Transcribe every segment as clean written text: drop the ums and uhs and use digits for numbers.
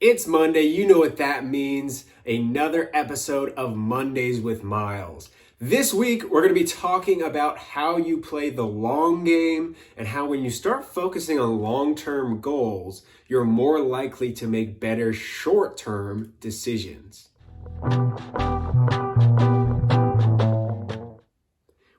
It's Monday. You know what that means. Another episode of Mondays with Miles. This week, we're going to be talking about how you play the long game and how when you start focusing on long-term goals, you're more likely to make better short-term decisions.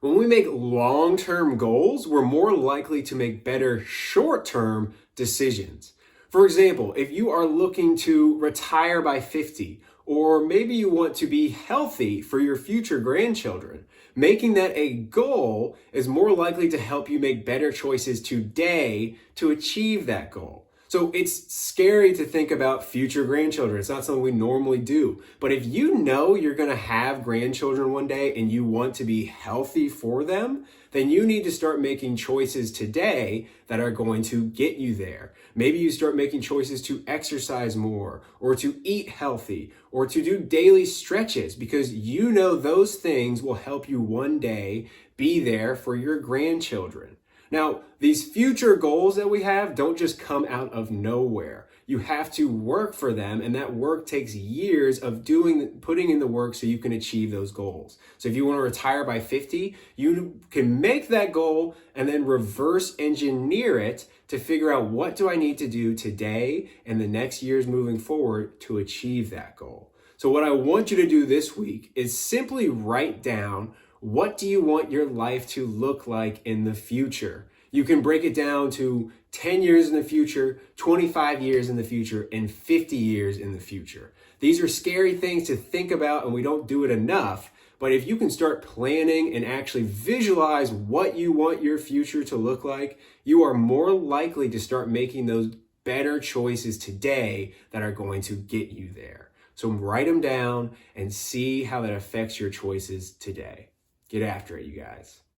When we make long-term goals, we're more likely to make better short-term decisions. For example, if you are looking to retire by 50, or maybe you want to be healthy for your future grandchildren, making that a goal is more likely to help you make better choices today to achieve that goal. So it's scary to think about future grandchildren. It's not something we normally do. But if you know you're going to have grandchildren one day and you want to be healthy for them, then you need to start making choices today that are going to get you there. Maybe you start making choices to exercise more, or to eat healthy, or to do daily stretches, because you know those things will help you one day be there for your grandchildren. Now, these future goals that we have don't just come out of nowhere. You have to work for them, and that work takes years of putting in the work so you can achieve those goals. So if you want to retire by 50, you can make that goal and then reverse engineer it to figure out, what do I need to do today and the next years moving forward to achieve that goal. So what I want you to do this week is simply write down, what do you want your life to look like in the future? You can break it down to 10 years in the future, 25 years in the future, and 50 years in the future. These are scary things to think about, and we don't do it enough. But if you can start planning and actually visualize what you want your future to look like, you are more likely to start making those better choices today that are going to get you there. So write them down and see how that affects your choices today. Get after it, you guys.